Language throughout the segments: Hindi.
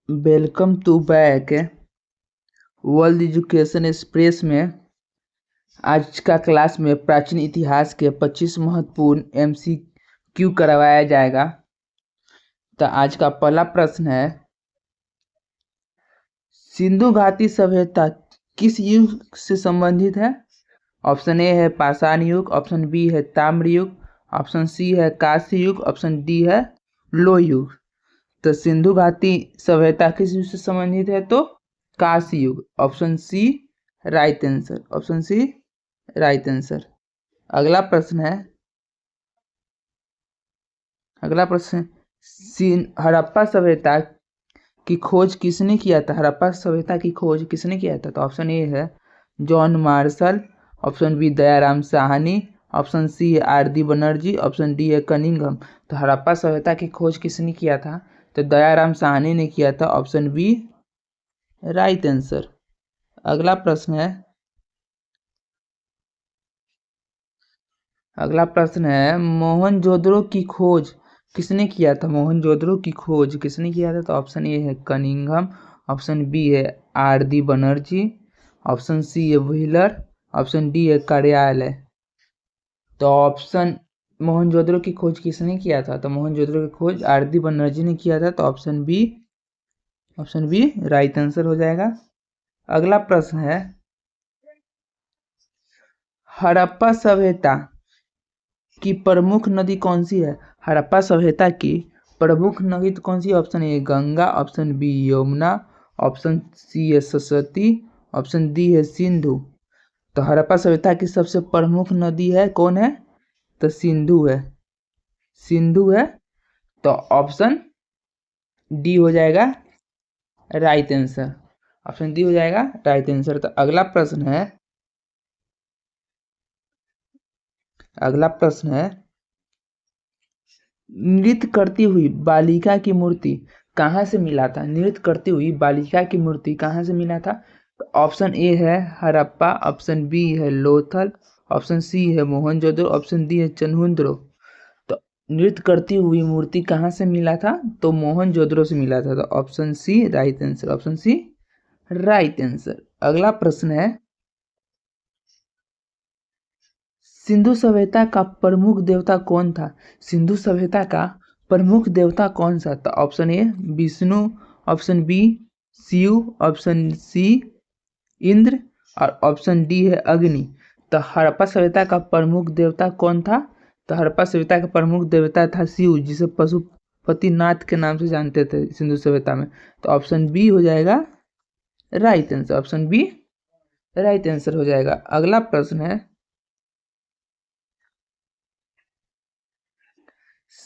Welcome to back world education express में आज का क्लास में प्राचीन इतिहास के 25 महत्वपूर्ण एमसीक्यू करवाया जाएगा। तो आज का पहला प्रश्न है, सिंधु घाटी सभ्यता किस युग से संबंधित है? ऑप्शन ए है पाषाण युग, ऑप्शन बी है ताम्र युग, ऑप्शन सी है कांस्य युग, ऑप्शन डी है लोह युग। तो सिंधु घाटी सभ्यता किस युग से संबंधित है? तो कांस्य युग। Option C right answer, option C right answer. अगला प्रश्न है, हड़प्पा सभ्यता की खोज किसने किया था? हड़प्पा सभ्यता की खोज किसने किया था? तो ऑप्शन ए है John Marshall, option B Dayaram Sahni, option C है आर.डी. बनर्जी, ऑप्शन डी है कनिंघम। तो हड़प्पा सभ्यता की खोज किसने किया था? तो दयाराम साहनी ने किया था। Option B right answer. अगला प्रश्न है, मोहनजोदड़ो की खोज किसने किया था? मोहनजोदड़ो की खोज किसने किया था? तो ऑप्शन ए है कनिंघम, ऑप्शन बी है आर.डी. बनर्जी, ऑप्शन सी है व्हीलर, ऑप्शन डी है कार्यालय। तो ऑप्शन मोहनजोदड़ो की खोज किसने किया था? तो मोहनजोदड़ो की खोज आर.डी. बनर्जी ने किया था। तो ऑप्शन बी राइट आंसर हो जाएगा। अगला प्रश्न है, हड़प्पा सभ्यता की प्रमुख नदी कौन सी है? हड़प्पा सभ्यता की प्रमुख नदी कौन सी है? Option A Ganga, option B Yamuna, option C है सरस्वती, ऑप्शन डी है सिंधु। तो हड़प्पा सभ्यता की सबसे प्रमुख नदी है कौन है? तो सिंधु है। तो ऑप्शन डी हो जाएगा राइट आंसर, ऑप्शन डी हो जाएगा राइट आंसर। तो अगला प्रश्न है, नृत्य करती हुई बालिका की मूर्ति कहाँ से मिला था? नृत्य करती हुई बालिका की मूर्ति कहाँ से मिला था? ऑप्शन ए है हड़प्पा, ऑप्शन बी है लोथल, ऑप्शन सी है मोहनजोदड़ो, ऑप्शन डी है चनहुंद्रो। तो नृत्य करती हुई मूर्ति कहाँ से मिला था? तो मोहनजोदड़ो से मिला था। तो option C right answer, option C right answer. अगला प्रश्न है, सिंधु सभ्यता का प्रमुख देवता कौन था? सिंधु सभ्यता का प्रमुख देवता कौन सा? तो option A Vishnu, option B Shiv, option C Indra और ऑप्शन डी है अग्नि। तो हड़प्पा सभ्यता का प्रमुख देवता कौन था? तो हड़प्पा सभ्यता का प्रमुख देवता था शिव, जिसे पशुपतिनाथ के नाम से जानते थे सिंधु सभ्यता में। तो ऑप्शन बी हो जाएगा right answer, option B right answer हो जाएगा। अगला प्रश्न है,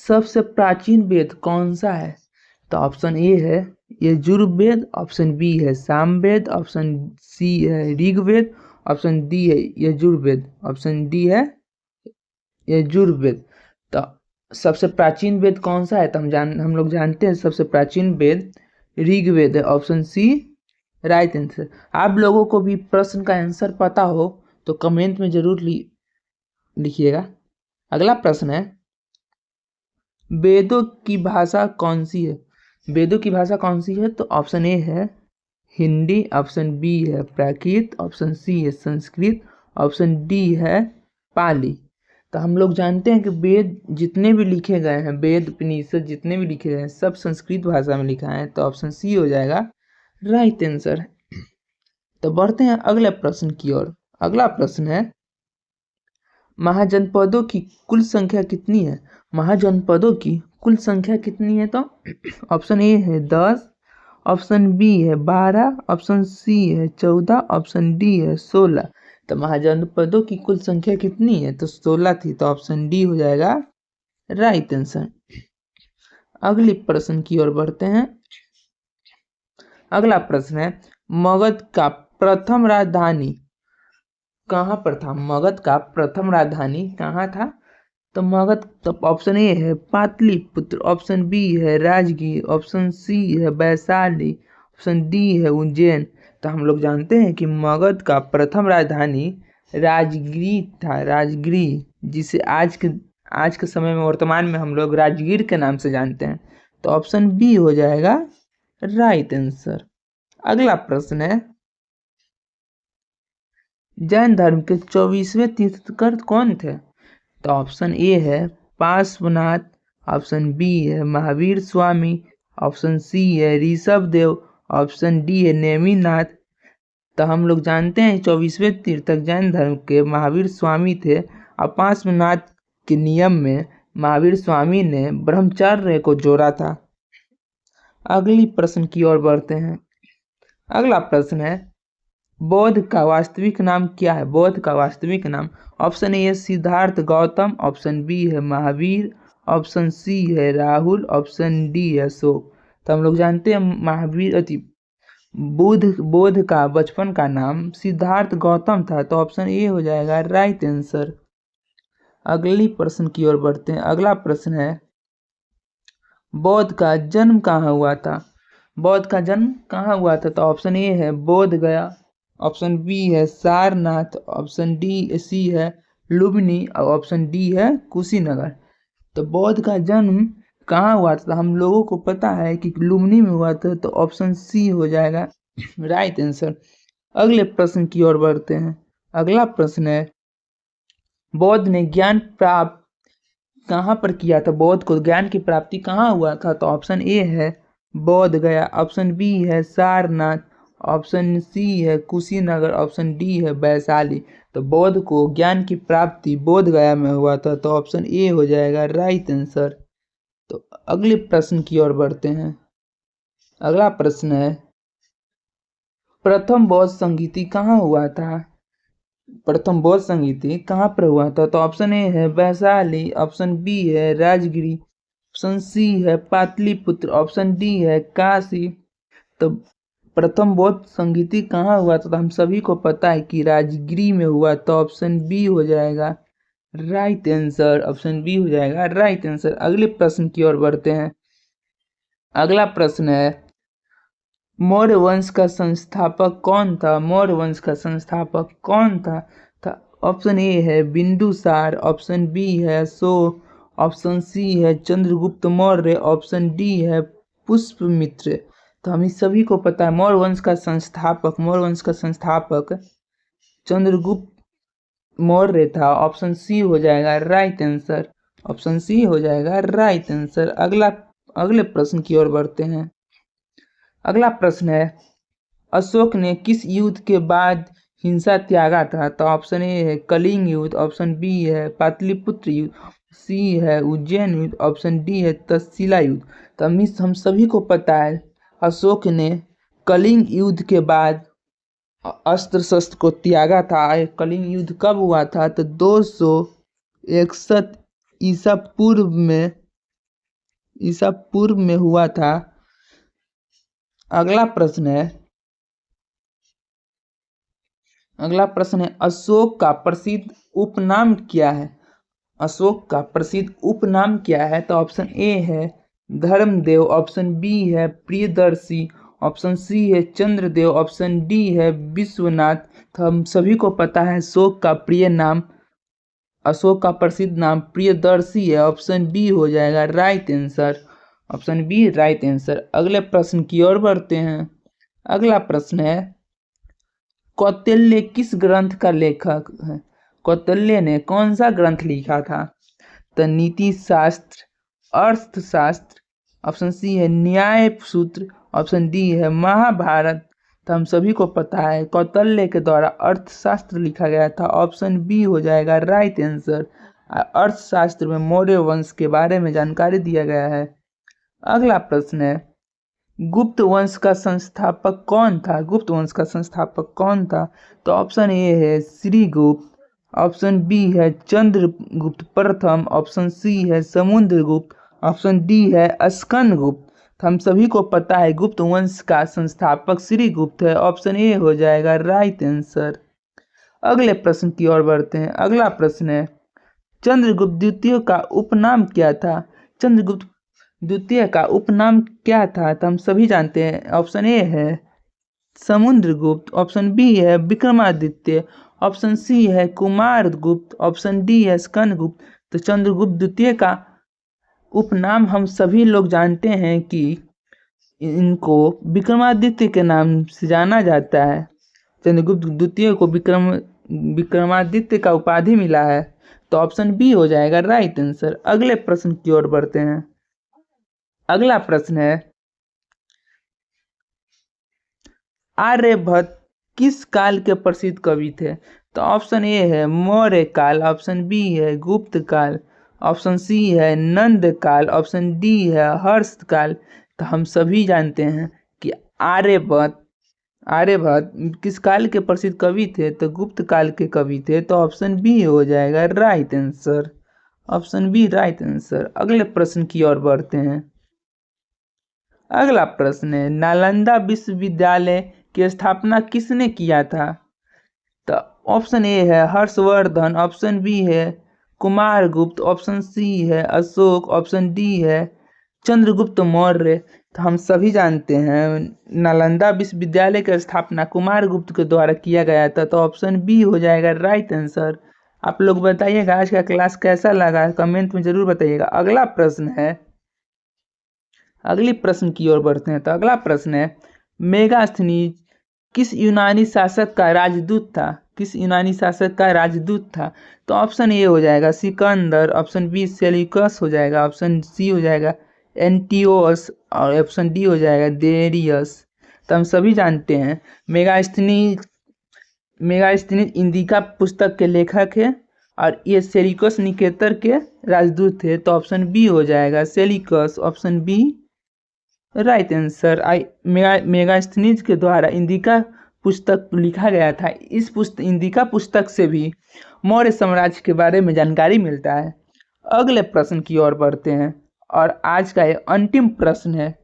सबसे प्राचीन वेद कौन सा है? तो ऑप्शन ए है यजुर्वेद, ऑप्शन बी है सामवेद, ऑप्शन सी है ऋग्वेद, ऑप्शन डी है यजुर्वेद, ऑप्शन डी है यजुर्वेद। तो सबसे प्राचीन वेद कौन सा है? तो हम लोग जानते हैं सबसे प्राचीन वेद ऋग्वेद है। Option C right answer. आप लोगों को भी प्रश्न का आंसर पता हो तो कमेंट में जरूर लिखिएगा। अगला प्रश्न है, वेदों की भाषा कौन सी है? वेदों की भाषा कौन सी है? तो ऑप्शन ए है हिंदी, ऑप्शन बी है प्राकृत, ऑप्शन सी है संस्कृत, ऑप्शन डी है पाली। तो हम लोग जानते हैं कि वेद जितने भी लिखे गए हैं, वेद उपनिषद जितने भी लिखे गए हैं, सब संस्कृत भाषा में लिखा है। तो ऑप्शन सी हो जाएगा राइट आंसर। तो बढ़ते हैं अगले प्रश्न की ओर। अगला प्रश्न है, महाजनपदों की कुल संख्या कितनी है? महाजनपदों की कुल संख्या कितनी है? तो ऑप्शन ए है 10, ऑप्शन बी है 12, ऑप्शन सी है 14, ऑप्शन डी है 16। तो महाजनपदों की कुल संख्या कितनी है? तो 16 थी। तो ऑप्शन डी हो जाएगा राइट आंसर। अगली प्रश्न की ओर बढ़ते हैं। अगला प्रश्न है, मगध का प्रथम राजधानी कहाँ पर था? मगध का प्रथम राजधानी कहाँ था? तो मगध, तो ऑप्शन ए है पाटलिपुत्र, ऑप्शन बी है राजगीर, ऑप्शन सी है वैशाली, ऑप्शन डी है उज्जैन। तो हम लोग जानते हैं कि मगध का प्रथम राजधानी राजगिरी था, राजगिरी, जिसे आज के समय में वर्तमान में हम लोग राजगीर के नाम से जानते हैं। तो ऑप्शन बी हो जाएगा राइट आंसर। अगला प्रश्न है, जैन धर्म के 24वें तीर्थंकर कौन थे? तो ऑप्शन ए है पार्श्वनाथ, ऑप्शन बी है महावीर स्वामी, ऑप्शन सी है ऋषभ देव, ऑप्शन डी है नेमिनाथ। तो हम लोग जानते हैं 24वें तीर्थक जैन धर्म के महावीर स्वामी थे और पार्श्वनाथ के नियम में महावीर स्वामी ने ब्रह्मचर्य को जोड़ा था। अगली प्रश्न की ओर बढ़ते हैं। अगला प्रश्न है, बौद्ध का वास्तविक नाम क्या है? बौद्ध का वास्तविक नाम, ऑप्शन ए है सिद्धार्थ गौतम, ऑप्शन बी है महावीर, ऑप्शन सी है राहुल, ऑप्शन डी है अशोक। तो हम लोग जानते हैं महावीर बुद्ध का बचपन का नाम सिद्धार्थ गौतम था, तो ऑप्शन ए हो जाएगा राइट आंसर। अगली प्रश्न की ओर बढ़ते हैं। अगला प्रश्न है, बौद्ध का जन्म कहाँ हुआ था? बौद्ध का जन्म कहाँ हुआ था? तो ऑप्शन ए है बोध गया, ऑप्शन बी है सारनाथ, ऑप्शन डी सी है लुम्बिनी और ऑप्शन डी है कुशीनगर। तो बौद्ध का जन्म कहाँ हुआ था? हम लोगों को पता है कि लुम्बिनी में हुआ था, तो ऑप्शन सी हो जाएगा राइट आंसर। अगले प्रश्न की ओर बढ़ते हैं। अगला प्रश्न है, बौद्ध ने ज्ञान प्राप्त कहाँ पर किया था? बौद्ध को ज्ञान की प्राप्ति कहाँ हुआ था? तो ऑप्शन ए है बोध गया, ऑप्शन बी है सारनाथ, ऑप्शन सी है कुशीनगर, ऑप्शन डी है वैशाली। तो बौद्ध को ज्ञान की प्राप्ति बोध गया में हुआ था, तो ऑप्शन ए हो जाएगा राइट आंसर। तो अगले प्रश्न की ओर बढ़ते हैं। अगला प्रश्न है, प्रथम बौद्ध संगीति कहाँ हुआ था? प्रथम बौद्ध संगीति कहाँ पर हुआ था? तो ऑप्शन ए है वैशाली, ऑप्शन बी है राजगिरी, ऑप्शन सी है पाटलिपुत्र, ऑप्शन डी है काशी। तो प्रथम बौद्ध संगीति कहाँ हुआ था? तो हम सभी को पता है कि राजगिरी में हुआ, तो ऑप्शन बी हो जाएगा राइट आंसर। ऑप्शन बी हो जाएगा राइट आंसर। अगले प्रश्न की ओर बढ़ते हैं। अगला प्रश्न है, मौर्य वंश का संस्थापक कौन था? मौर्य वंश का संस्थापक कौन था? ऑप्शन ए है बिंदुसार, ऑप्शन बी है अशोक, ऑप्शन सी है चंद्रगुप्त मौर्य, ऑप्शन डी है पुष्यमित्र। तो हम इस सभी को पता है मौर्य वंश का संस्थापक चंद्रगुप्त मौर्य था। ऑप्शन सी हो जाएगा राइट आंसर। ऑप्शन सी हो जाएगा राइट आंसर। अगले प्रश्न की ओर बढ़ते हैं। अगला प्रश्न है, अशोक ने किस युद्ध के बाद हिंसा त्यागा था? तो ऑप्शन ए है कलिंग युद्ध, ऑप्शन बी है पाटलिपुत्र युद्ध, सी है उज्जैन युद्ध, ऑप्शन डी है तक्षशिला युद्ध। तो हम सभी को पता है अशोक ने कलिंग युद्ध के बाद अस्त्र शस्त्र को त्यागा था। कलिंग युद्ध कब हुआ था? तो 261 ईसा पूर्व में हुआ था। अगला प्रश्न है, अशोक का प्रसिद्ध उपनाम क्या है? अशोक का प्रसिद्ध उपनाम क्या है? तो ऑप्शन ए है धर्मदेव, ऑप्शन बी है प्रियदर्शी, ऑप्शन सी है चंद्रदेव, ऑप्शन डी है विश्वनाथ। तो हम सभी को पता है अशोक का प्रसिद्ध नाम प्रियदर्शी है। ऑप्शन बी हो जाएगा right answer. Option B right answer. अगले प्रश्न की ओर बढ़ते हैं। अगला प्रश्न है, कौटिल्य किस ग्रंथ का लेखक है? कौटिल्य ने कौन सा ग्रंथ लिखा था? तो नीति शास्त्र, अर्थशास्त्र, ऑप्शन सी है न्याय सूत्र, ऑप्शन डी है महाभारत। तो हम सभी को पता है कौटिल्य के द्वारा अर्थशास्त्र लिखा गया था। ऑप्शन बी हो जाएगा राइट आंसर। अर्थशास्त्र में मौर्य वंश के बारे में जानकारी दिया गया है। अगला प्रश्न है, गुप्त वंश का संस्थापक कौन था? गुप्त वंश का संस्थापक कौन था? तो ऑप्शन ए है श्रीगुप्त, ऑप्शन बी है चंद्रगुप्त प्रथम, ऑप्शन सी है समुद्रगुप्त, ऑप्शन डी है स्कंदगुप्त। तो हम सभी को पता है गुप्त वंश का संस्थापक श्रीगुप्त है। ऑप्शन ए हो जाएगा राइट आंसर। अगले प्रश्न की ओर बढ़ते हैं। अगला प्रश्न है, चंद्रगुप्त द्वितीय का उपनाम क्या था? चंद्रगुप्त द्वितीय का उपनाम क्या था? तो हम सभी जानते हैं ऑप्शन ए है समुद्रगुप्त, ऑप्शन बी है विक्रमादित्य, ऑप्शन सी है कुमारगुप्त, ऑप्शन डी है स्कंदगुप्त। तो चंद्रगुप्त द्वितीय का उपनाम हम सभी लोग जानते हैं कि इनको विक्रमादित्य के नाम से जाना जाता है। चंद्रगुप्त द्वितीय को विक्रमादित्य का उपाधि मिला है। तो ऑप्शन बी हो जाएगा राइट आंसर। अगले प्रश्न की ओर बढ़ते हैं। अगला प्रश्न है, आर्यभट्ट किस काल के प्रसिद्ध कवि थे? तो ऑप्शन ए है मौर्य काल, ऑप्शन बी है गुप्त काल, ऑप्शन सी है नंद काल, ऑप्शन डी है हर्ष काल। तो हम सभी जानते हैं कि आर्यभट्ट किस काल के प्रसिद्ध कवि थे? तो गुप्त काल के कवि थे। तो ऑप्शन बी हो जाएगा right answer. Option B right answer. अगले प्रश्न की ओर बढ़ते हैं। अगला प्रश्न है, नालंदा विश्वविद्यालय की स्थापना किसने किया था? तो ऑप्शन ए है हर्षवर्धन, ऑप्शन बी है कुमारगुप्त, ऑप्शन सी है अशोक, ऑप्शन डी है चंद्रगुप्त मौर्य। तो हम सभी जानते हैं नालंदा विश्वविद्यालय की स्थापना कुमारगुप्त के द्वारा किया गया था। तो ऑप्शन बी हो जाएगा राइट आंसर। आप लोग बताइएगा आज का क्लास कैसा लगा, कमेंट में जरूर बताइएगा। अगला प्रश्न है, अगली प्रश्न की ओर बढ़ते हैं। तो अगला प्रश्न है, मेगास्थनीज किस यूनानी शासक का राजदूत था? किस यूनानी शासक का राजदूत था? तो ऑप्शन ए हो जाएगा सिकंदर, ऑप्शन बी सेल्यूकस हो जाएगा, ऑप्शन सी हो जाएगा एंटिओस और ऑप्शन डी हो जाएगा डेरियस। तो हम सभी जानते हैं मेगास्थनीज इंदिका पुस्तक के लेखक है और ये सेल्यूकस निकेतर के राजदूत थे। तो ऑप्शन बी हो जाएगा Seleucus. Option B right answer. Megasthenes के द्वारा इंदिका पुस्तक लिखा गया था। इस इंदिका पुस्तक से भी मौर्य साम्राज्य के बारे में जानकारी मिलता है। अगले प्रश्न की ओर बढ़ते हैं और आज का ये अंतिम प्रश्न है,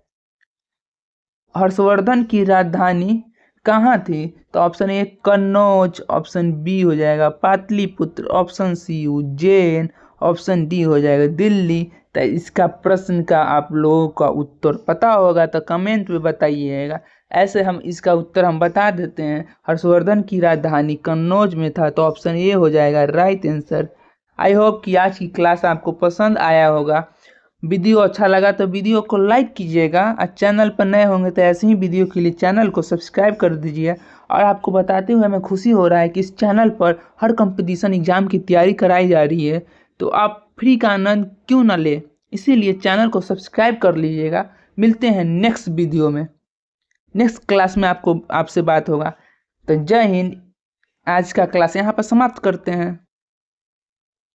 हर्षवर्धन की राजधानी कहाँ थी? तो option A Kannauj, option B हो जाएगा Pataliputra, option C Ujjain, option D हो जाएगा दिल्ली। तो इसका प्रश्न का आप लोगों का उत्तर पता होगा तो कमेंट में बताइएगा। ऐसे हम इसका उत्तर हम बता देते हैं, हर्षवर्धन की राजधानी कन्नौज में था। तो ऑप्शन ए हो जाएगा राइट आंसर। आई होप कि आज की क्लास आपको पसंद आया होगा। वीडियो अच्छा लगा तो वीडियो को लाइक कीजिएगा और चैनल पर नए होंगे तो ऐसे ही वीडियो के लिए चैनल को सब्सक्राइब कर दीजिए। और आपको बताते हुए हमें खुशी हो रहा है कि इस चैनल पर हर कंपटीशन एग्जाम की तैयारी कराई जा रही है, तो आप फ्री का आनंद क्यों ना ले, इसीलिए चैनल को सब्सक्राइब कर लीजिएगा। मिलते हैं नेक्स्ट वीडियो में, नेक्स्ट क्लास में आपसे बात होगा। तो जय हिंद। आज का क्लास यहाँ पर समाप्त करते हैं।